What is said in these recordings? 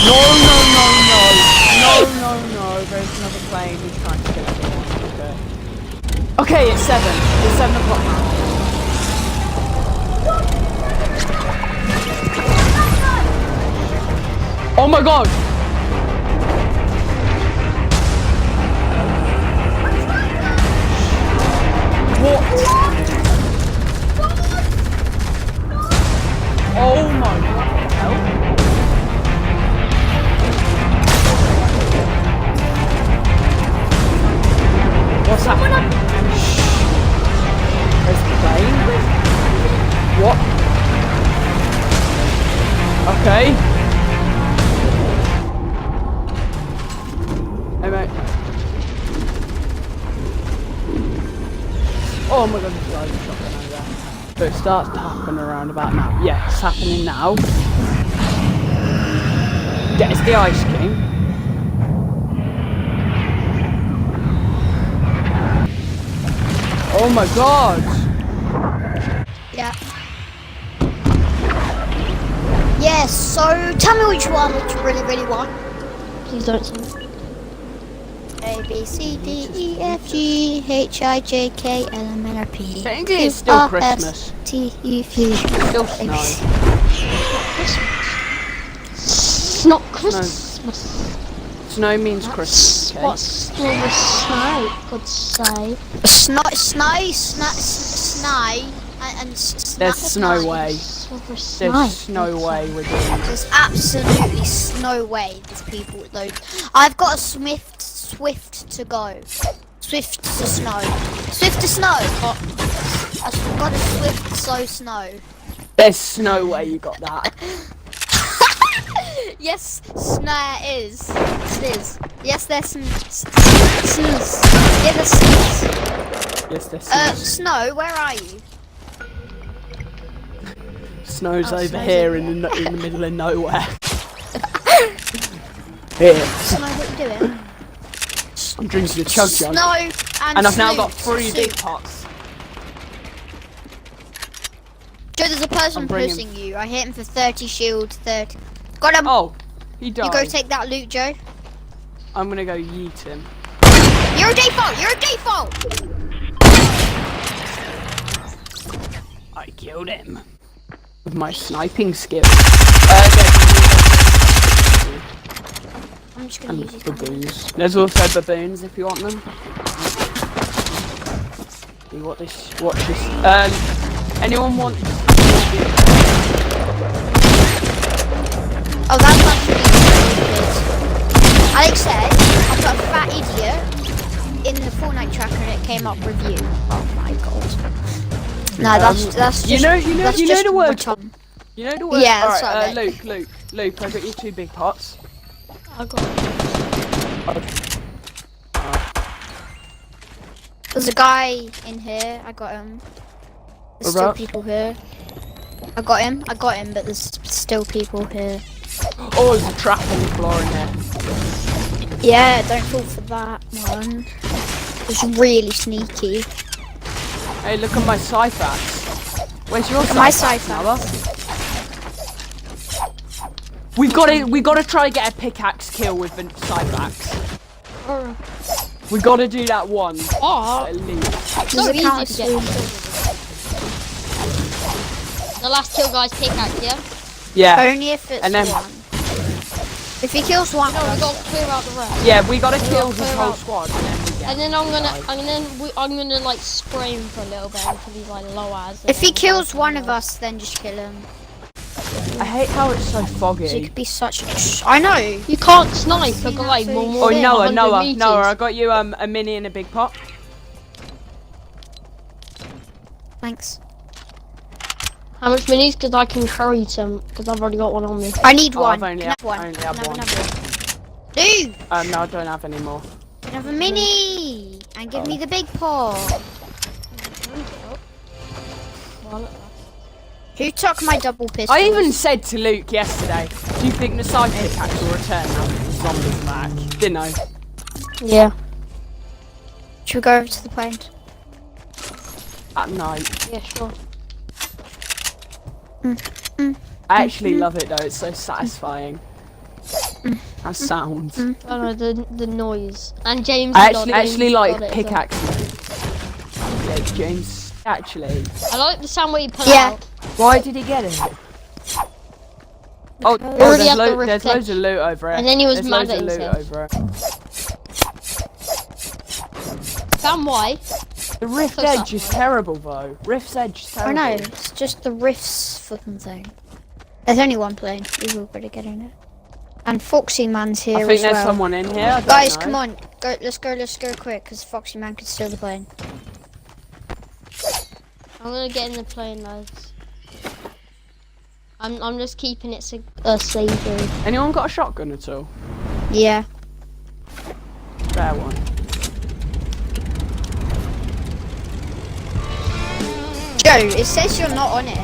No. There's another plane. He's trying to get everyone. Okay, it's 7. It's 7 o'clock now. Oh my god! What? Oh my god, what the hell? What's happening? Where's the plane? What? Okay. Hey mate. Oh my god, there's a load of shotgun over there. So it starts to happen around about now. Yeah, it's happening now. There's the Ice King. Oh my god! Yeah. Yes, so tell me which one that you really want. Please don't sing. A, B, C, D, E, F, G, H, I, J, K, L, M, N, O, P. Technically it's still Christmas. T, U, V. Still snow. It's not Christmas. Snow means Christmas, okay? What's still the snow, could say. Snow, There's no way. There's no way we're doing this. There's absolutely no way there's people with those. I've got a Swift to go. Swift to snow. Swift to snow. I've got a Swift so snow. There's no way you got that. Yes, snare is. It is. Yes, there's some. Yeah, there's snows. Yes, there's Snow, where are you? Snow's over Snow's here over in the middle of nowhere. Here. Snow, what are you doing? I'm drinking a chug jug. Snow And I've now got 3 big pots. Joe, there's a person pushing you. I hit him for 30 shield, 30. Got him. Oh, he died. You go take that loot, Joe. I'm gonna go yeet him. You're a default. You're a default. I killed him with my sniping skill. I'm just gonna use these. Baboons. There's also baboons if you want them. You watch this. Anyone want? Oh, that's actually stupid. Alex said, I've got a fat idiot in the Fortnite tracker and it came up review. Oh my god. No, that's just. You know the word. Tom. You know the word. Yeah, that's Alright, right. Luke, I got you 2 big pots. I got it. There's a guy in here. I got him. There's still people here. I got him, but there's still people here. Oh, there's a trap on the floor in there. Yeah, don't fall for that one. It's really sneaky. Hey, look at my ScytheSnipez. Where's your My ScytheSnipez? We gotta try to get a pickaxe kill with the ScytheSnipez. We gotta do that one. Oh, At least. it's so easy to get. The last kill guy's pickaxe, yeah? Yeah. Only if it's And then- one. If he kills one, No, we got to clear out the rest. Yeah, we gotta kill the clear whole out. squad. And then I'm gonna like spray him for a little bit until he's like low as. if he kills one of us, then just kill him. I hate how it's so foggy. So it could be such. I know. You can't snipe a guy more Oh, than Noah, 100 meters. Noah, I got you a mini and a big pot. Thanks. How much minis? Because I can carry some. Because I've already got one on me. I need Oh, one. I've only Can I have one. I only Can I have have one. another one? Dude, No, I don't have any more. can I have a mini? And give me the big pot. Who took my double pistol? I even said to Luke yesterday, do you think the side pickaxe will return now that the zombies back? Didn't I? Yeah. Should we go over to the point? At night. Yeah, sure. I actually love it though, it's so satisfying. That sounds. Oh no, the noise. And James. I got actually it, like got it as well. pickaxe. Yeah, James. Actually. I like the sound where you pull Yeah. out. Why did he get it? Oh, already had the there's rift loads edge. of loot over it. And then he was there's mad loads at of loot himself. over it. Found why? The rift So edge is something. terrible though. Rift's edge is I terrible. know, it's just the rifts fucking thing. There's only one plane. We've all got to get in it. And Foxy Man's here I think as there's well. someone in here. I don't Guys, know. come on. Go, let's go quick, because Foxy Man could steal the plane. I'm gonna get in the plane, lads. I'm just keeping it savory. Anyone got a shotgun at all? Yeah. Fair one. Joe, it says you're not on it.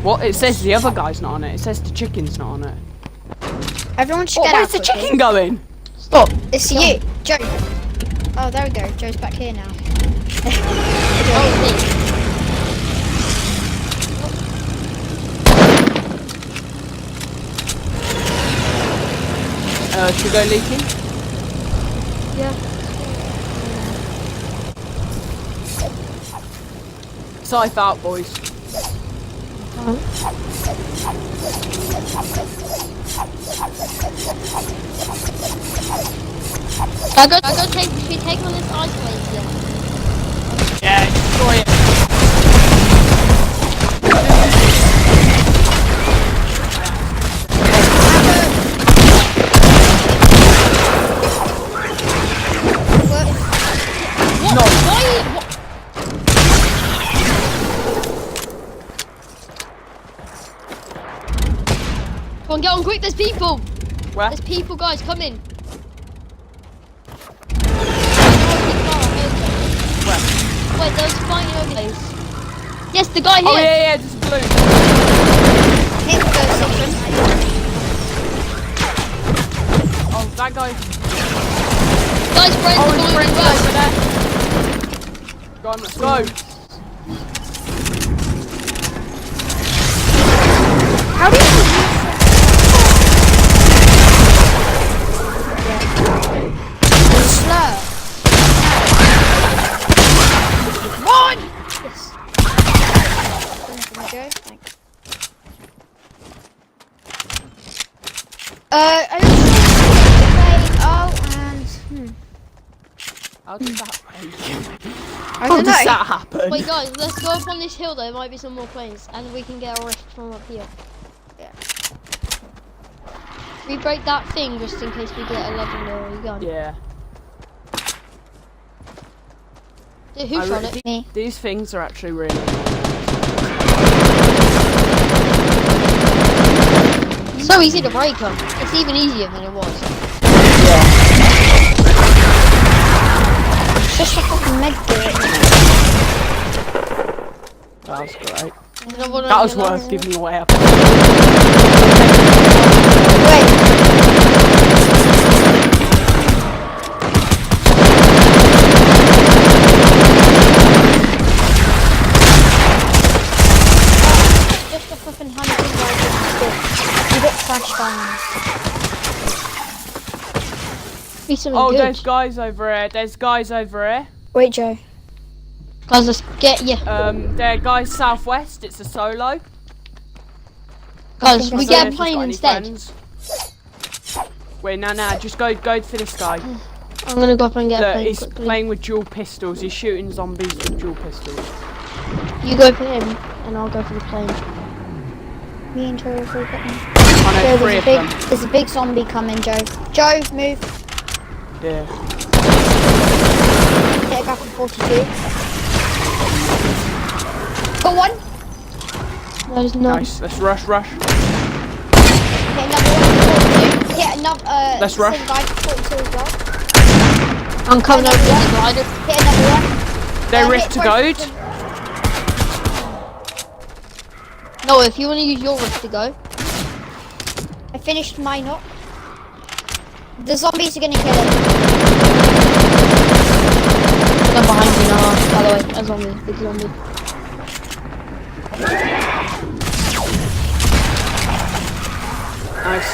What? It says the other guy's not on it. It says the chicken's not on it. Everyone should Oh, get out where's the quickly. chicken going? Stop. It's you, Joe. Oh, there we go. Joe's back here now. Oh, Should we go leaking? yeah. Scythe out, boys. I go take. Should we take on this ice place then? Yeah, destroy it. What? No. Why? What? Come on, get on quick. There's people. Where? There's people, guys. Come in. Wait, there was fighting over place. Yes, the guy here. Oh yeah, just blue. Hit the section. Oh, that guy. Guys, friends, Oh, the his blue friend's as over well. there. Go on, let's go. How do you slow? Run! Yes. Joe, thanks. I don't know. How did that I How don't does know. that happen? Wait, guys, let's go up on this hill. There might be some more planes, and we can get a rift from up here. Yeah. We break that thing just in case we get a legendary gun. Yeah. Dude, who I shot re- it? Me. These things are actually really So easy to break them. It's even easier than it was. It's just a fucking med kit. That was great. You know what That I was mean? worth giving me away up. Wait. Just a fucking 100 you get flashbangs. Be something Oh, good. there's guys over here. There's guys over here. Wait, Joe. Guys, let's get you. There are guys southwest. It's a solo. Guys, I we don't get Don't know a if plane you've got any instead. friends. Wait, nah. Just go for this guy. I'm gonna go up and get a Look, plane he's quickly. playing with dual pistols. He's shooting zombies with dual pistols. You go for him, and I'll go for the plane. Me and Joe are free getting. I know Joe, three of them. there's a big zombie coming, Joe. Joe, move. Yeah. Hit a gap of 42. Got one. There's no. Nice. Let's rush. Hit another one for 42. Hit another, Let's rush. same guy for 42 as well. I'm coming over to the glider. Hit another one. They're hit rift to both go. of them. No, if you want to use your rift to go. I finished mine up. The zombies are gonna kill him. They're behind you now, by the way. A zombie, big zombie. Nice.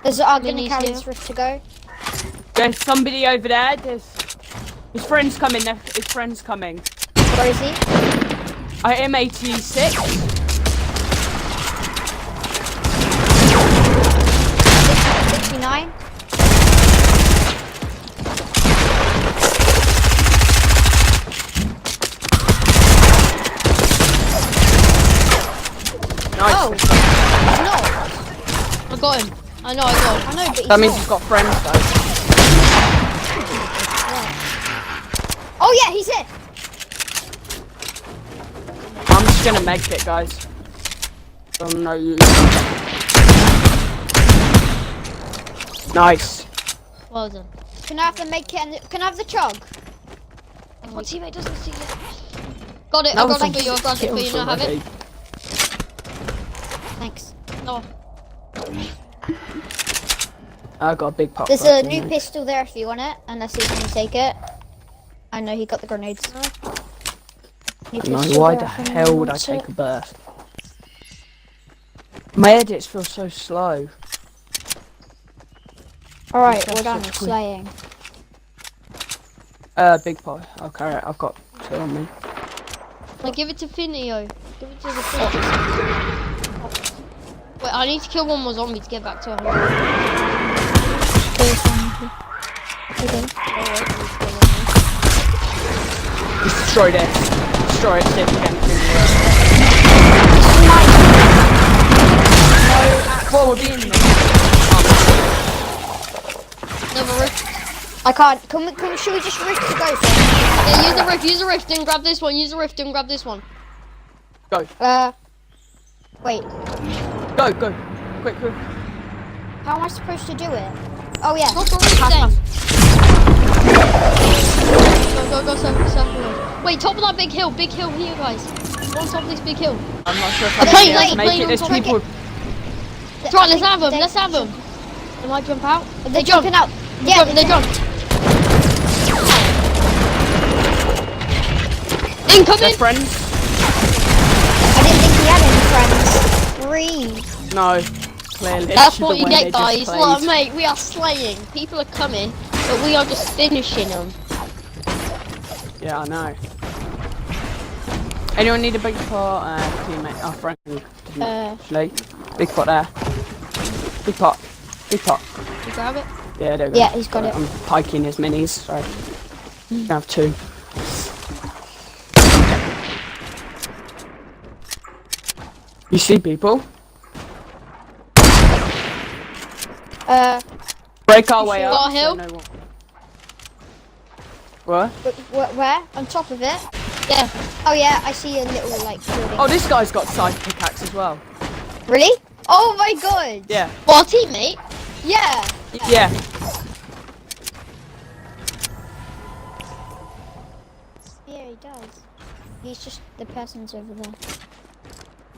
There's I'm gonna Minis carry here. this rift to go. There's somebody over there. His friend's coming. His friend's coming. Where is he? I am 86. 69. Nice. Oh, he's not. I got him. I know, I got him. I know, but he's That means not. he's got friends though. Oh yeah, he's it. I'm just gonna make it, guys. Oh no, you. Nice. Well done. Can I have the make it and can I have the chug? My teammate doesn't see it. Got it, That I was got it some for you, I got it for you, kills now have it. already. Thanks. No. I got a big pop. There's a new pistol there if you want it, unless he's gonna take it. I know he got the grenades. New No, pistol why there the if anyone hell would I wants take it. a burst? My edits feel so slow. Alright, That's we're done so with quick. slaying. Big pop. Okay, I've got two on me. Like, give it to Finio. Give it to the Finio. Wait, I need to kill one more zombie to get back to him. Just destroy this. Destroy it. See if we can do Well, we're being Another rift. I can't. Should we just rift to go for? Yeah, use the rift, then grab this one. Use the rift, then grab this one. Go. Wait. Go. Quick. How am I supposed to do it? Oh yeah. Go for rift then. Go, circle. Wait, top of that big hill here, guys. Go on top of this big hill. I'm not sure if Okay, I'm gonna be able wait, to make wait, it. There's don't people. That's right, let's have them. They might jump out. They're jumping out. Yeah, They jumped. Incoming! They're friends? I didn't think he had any friends. 3. No. Clearly. That's Should've what you when they get, just guys. played. Look, mate, we are slaying. People are coming, but we are just finishing them. Yeah, I know. Anyone need a big pot? Teammate. Oh, Frank. Actually. Big pot there. Big pot. You grab it? Yeah, there we go. Yeah, he's got it. I'm piking his minis, sorry. I have 2. You see people? Break our way sure? up. Got a hill? so no one- What? Where? On top of it? Yeah. Oh yeah, I see a little like building. Oh, this guy's got scythe pickaxe as well. Really? Oh my god! Yeah. Well, our teammate. Yeah! Yeah. Yeah, he does. He's just the person's over there.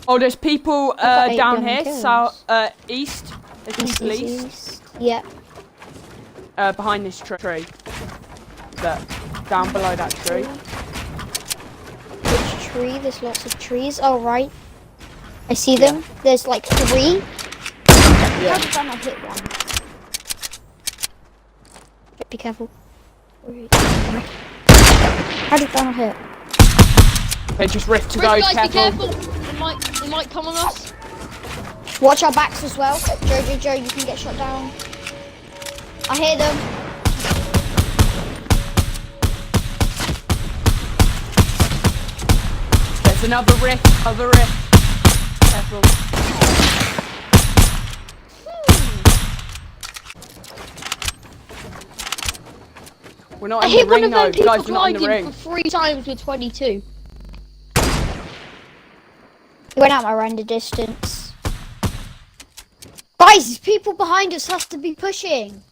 Oh, there's people got 8 down diamond here, kills. south, east. There's people east. East. Yeah. Behind this tree. Look, down below that tree. Which tree? There's lots of trees. Oh right. I see them. There's like 3. How Yeah. did I not hit one? Be careful. How did that not hit? They just rift to Rift, go, guys, be careful. careful. They might come on us. Watch our backs as well. Joe, you can get shot down. I hear them. There's another rift, Careful. We're not I in hit the one ring of though. them people Guys, we're not in the gliding ring. for 3 times with 22. He went out my render distance. Guys, these people behind us has to be pushing.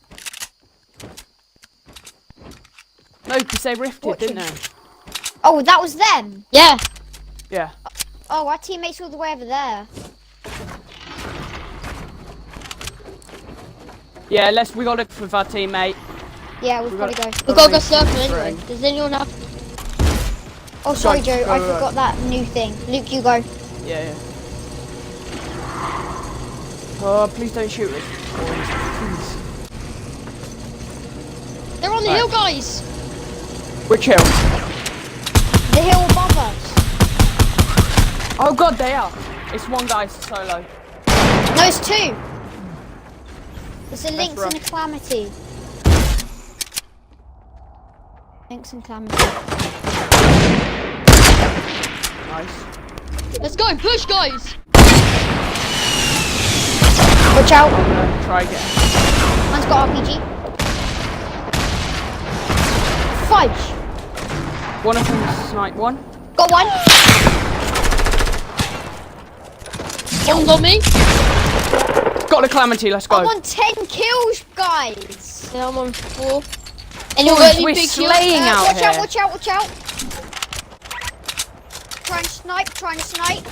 No, because they rifted, didn't they? Oh, that was them. Yeah. Yeah. Oh, our teammates all the way over there. Yeah, we got it with our teammate. Yeah, we've We got to got- go. We've got to go Ring. surfing anyway. Ring. Does anyone have... Oh, sorry, Joe. Go, I go, go. forgot that new thing. Luke, you go. Yeah. Oh, please don't shoot us. They're on the hill, guys. Which hill? The hill above us. Oh god, they are. It's one guy's solo. No, it's two. It's a Lynx rough. and a Calamity. Lynx and Calamity. Nice. Let's go, push, guys. Watch out. I'm gonna try again. One's got RPG. Fudge. One of them sniped one. Got one. One's on me. Got the Calamity, let's go. I'm on 10 kills, guys. Yeah, I'm on 4. Anyone Boys, got any we're big kills? slaying out watch here. out, watch out, watch out. Trying to snipe, trying to snipe.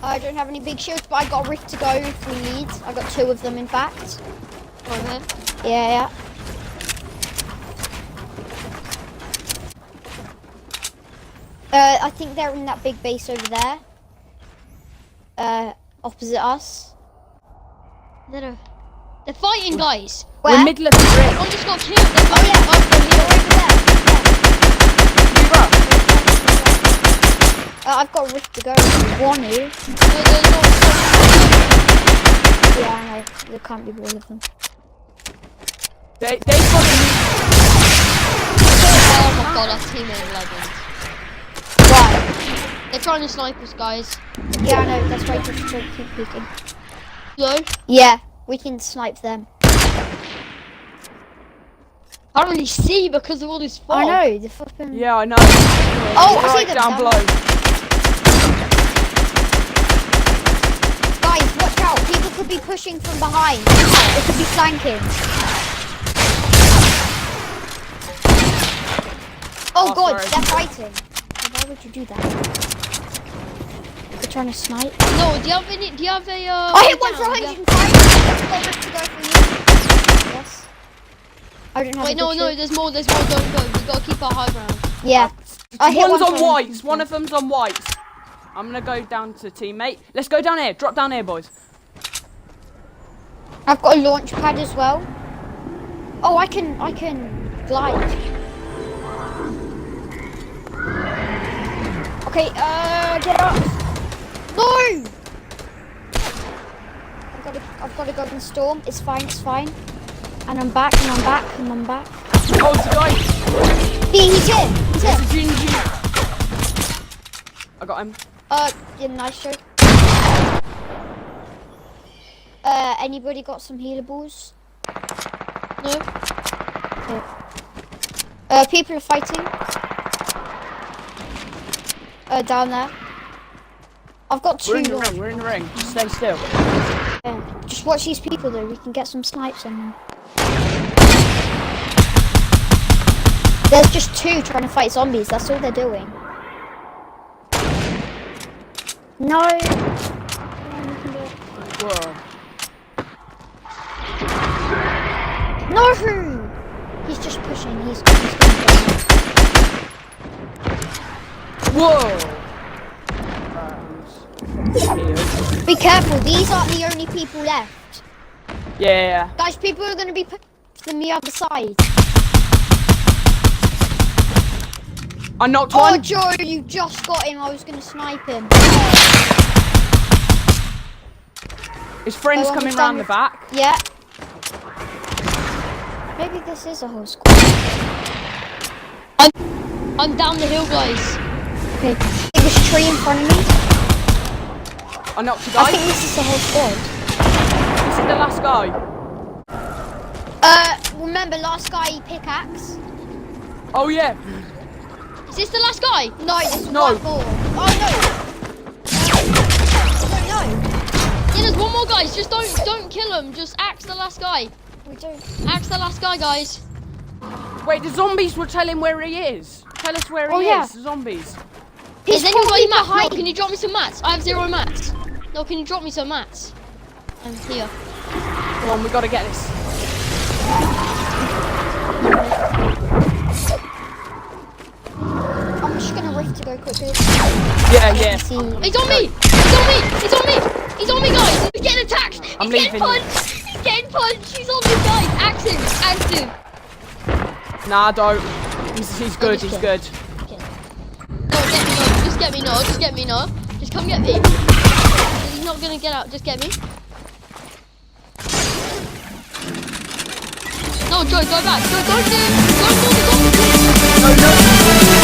I don't have any big shields, but I got a rift to go if we need. I got 2 of them, in fact. Okay. Yeah. I think they're in that big base over there. Opposite us. No. They're fighting, guys. We're Where? middle of the ring. One just got killed. They're Oh fighting. yeah, they're over there. I've got a rift to go. One who? No, they're not. Yeah, I know. There can't be all of them. They've got a Oh my god, our team is legend. Why? They're trying to snipe us, guys. Yeah, I know. That's why you just keep peeking. Hello? Yeah, we can snipe them. I don't really see because of all this fog. I know. The fucking. Yeah, I know. Oh, I see Right them down below. Guys, watch out. People could be pushing from behind. They could be flanking. Oh god, sorry. they're fighting. Why would you do that? They're trying to snipe. No, do you have any? Do you have a? I hit one for down? 105. Got rift to go for you. Yes. I don't have Wait, a no, good no. shield. There's more. Don't go. We gotta keep our high ground. Yeah. I hit One's one on for whites. 105. One of them's on whites. I'm gonna go down to teammate. Let's go down here. Drop down here, boys. I've got a launch pad as well. Oh, I can glide. Okay, get up. No! I've got to go in storm. It's fine, it's fine. And I'm back, and I'm back, and I'm back. Oh, it's a guy. He's hit. He's It's a hit. GG. I got him. Yeah, nice show. Anybody got some healables? No. People are fighting. Down there. I've got 2 We're in the launch. ring. We're in the ring. Just stay still. Yeah. Just watch these people though, we can get some snipes on them. There's just 2 trying to fight zombies, that's all they're doing. No! Whoa. No! He's just pushing, he's Whoa. Be careful, these aren't the only people left. Yeah. Guys, people are going to be put from the other side. I knocked Oh, one. Joe, you just got him. I was going to snipe him. His friend's Oh, I'm coming done round the with- back. Yeah. Maybe this is a whole squad. I'm down the hill, guys. Okay. Biggest tree in front of me. I knocked a I guy. think this is the whole squad. This is the last guy. Remember last guy he pickaxe? Oh yeah. Is this the last guy? No, there's No. one more. Oh no. No. Yeah, there's one more, guys. Just don't kill him. Just axe the last guy. We don't. Axe the last guy, guys. Wait, the zombies will tell him where he is. Tell us where Oh, he yeah. is. The zombies. Has anyone got probably any mats? No, behind- can you drop me some mats? I have 0 mats. No, can you drop me some mats? I'm here. Come on, we gotta get this. I'm just gonna rift to go quickly. Yeah, yeah. See. He's on me! He's on me! He's on me! He's on me, guys. He's getting attacked. I'm He's getting leaving. punched. He's getting punched. He's on me, guys. Axe him. Axe him. Nah, don't. He's good. He's good. Okay. No, get me, no. Just get me, no. Just get me, no. Just come get me. He's not gonna get out. Just get me. No, Joe, go back. Go, go, go. Go, go, go. No, no.